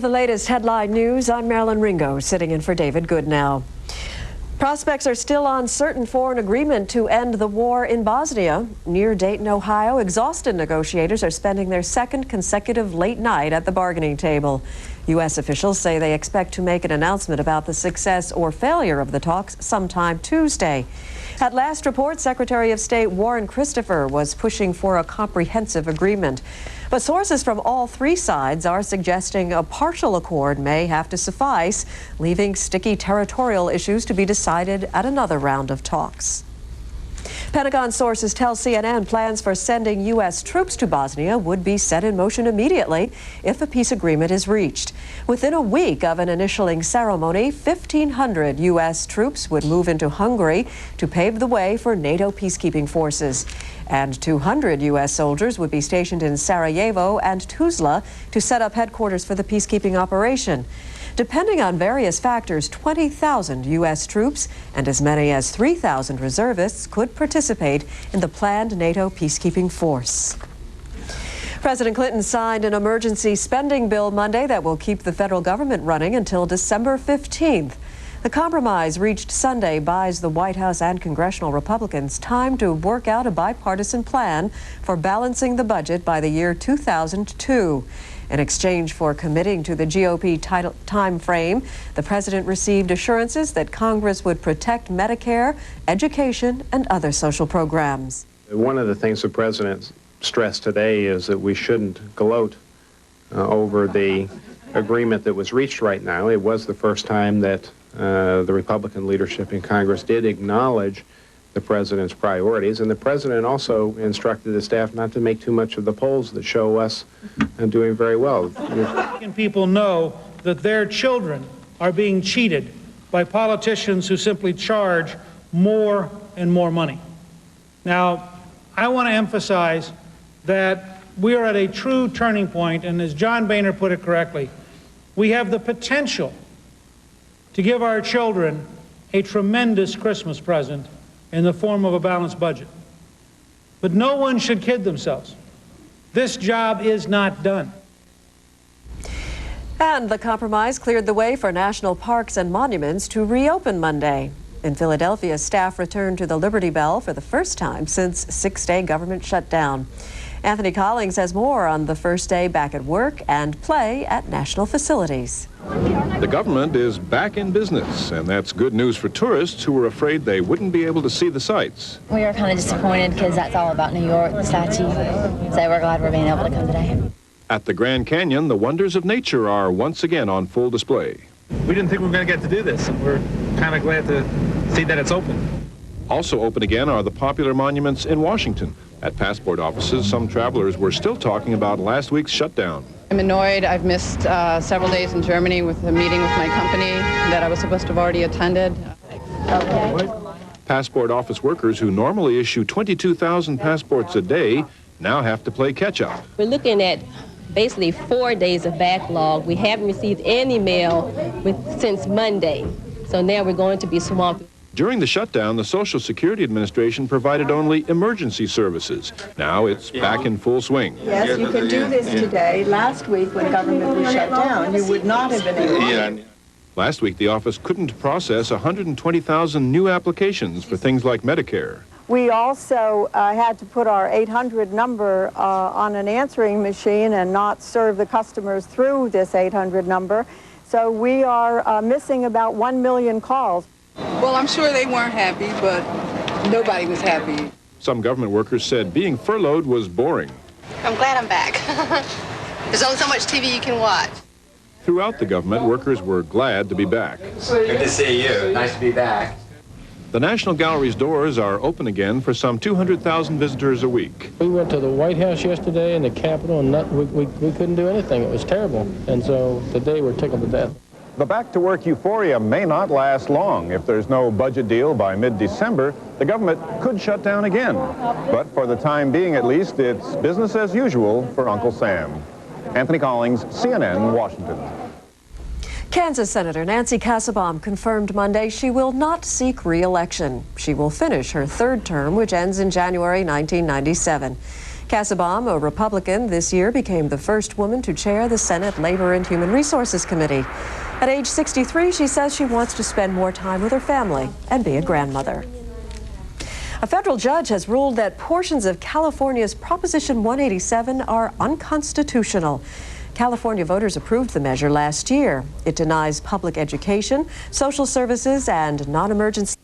With the latest headline news, I'm Marilyn Ringo, sitting in for David Goodnow. Prospects are still uncertain for an agreement to end the war in Bosnia. Near Dayton, Ohio, exhausted negotiators are spending their second consecutive late night at the bargaining table. U.S. officials say they expect to make an announcement about the success or failure of the talks sometime Tuesday. At last report, Secretary of State Warren Christopher was pushing for a comprehensive agreement. But sources from all three sides are suggesting a partial accord may have to suffice, leaving sticky territorial issues to be decided at another round of talks. Pentagon sources tell CNN plans for sending U.S. troops to Bosnia would be set in motion immediately if a peace agreement is reached. Within a week of an initialing ceremony, 1,500 U.S. troops would move into Hungary to pave the way for NATO peacekeeping forces. And 200 U.S. soldiers would be stationed in Sarajevo and Tuzla to set up headquarters for the peacekeeping operation. Depending on various factors, 20,000 U.S. troops and as many as 3,000 reservists could participate in the planned NATO peacekeeping force. President Clinton signed an emergency spending bill Monday that will keep the federal government running until December 15th. The compromise reached Sunday buys the White House and congressional Republicans time to work out a bipartisan plan for balancing the budget by the year 2002. In exchange for committing to the GOP time frame, the president received assurances that Congress would protect Medicare, education, and other social programs. One of the things the president stressed today is that we shouldn't gloat over the agreement that was reached right now. It was the first time that the Republican leadership in Congress did acknowledge the president's priorities, and the president also instructed the staff not to make too much of the polls that show us doing very well. People know that their children are being cheated by politicians who simply charge more and more money. Now, I want to emphasize that we are at a true turning point, and as John Boehner put it correctly, we have the potential to give our children a tremendous Christmas present in the form of a balanced budget. But no one should kid themselves. This job is not done. And the compromise cleared the way for national parks and monuments to reopen Monday. In Philadelphia, staff returned to the Liberty Bell for the first time since six-day government shutdown. Anthony Collins has more on the first day back at work and play at national facilities. The government is back in business, and that's good news for tourists who were afraid they wouldn't be able to see the sights. We are kind of disappointed because that's all about New York, the statue, so we're glad we're being able to come today. At the Grand Canyon, the wonders of nature are once again on full display. We didn't think we were going to get to do this, and we're kind of glad to see that it's open. Also open again are the popular monuments in Washington. At passport offices, some travelers were still talking about last week's shutdown. I'm annoyed. I've missed several days in Germany with a meeting with my company that I was supposed to have already attended. Okay. Passport office workers who normally issue 22,000 passports a day now have to play catch-up. We're looking at basically 4 days of backlog. We haven't received any mail since Monday, so now we're going to be swamped. During the shutdown, the Social Security Administration provided only emergency services. Now it's back in full swing. Yes, you can do this today. Last week, when government was shut down, you would not have been able to. Last week, the office couldn't process 120,000 new applications for things like Medicare. We also had to put our 800 number on an answering machine and not serve the customers through this 800 number. So we are missing about 1 million calls. Well, I'm sure they weren't happy, but nobody was happy. Some government workers said being furloughed was boring. I'm glad I'm back. There's only so much TV you can watch. Throughout the government, workers were glad to be back. Good to see you. Nice to be back. The National Gallery's doors are open again for some 200,000 visitors a week. We went to the White House yesterday and the Capitol, and we couldn't do anything. It was terrible. And so today we're tickled to death. The back-to-work euphoria may not last long. If there's no budget deal by mid-December, the government could shut down again. But for the time being, at least, it's business as usual for Uncle Sam. Anthony Collins, CNN, Washington. Kansas Senator Nancy Kassebaum confirmed Monday she will not seek re-election. She will finish her third term, which ends in January 1997. Kassebaum, a Republican, this year became the first woman to chair the Senate Labor and Human Resources Committee. At age 63, she says she wants to spend more time with her family and be a grandmother. A federal judge has ruled that portions of California's Proposition 187 are unconstitutional. California voters approved the measure last year. It denies public education, social services, and non-emergency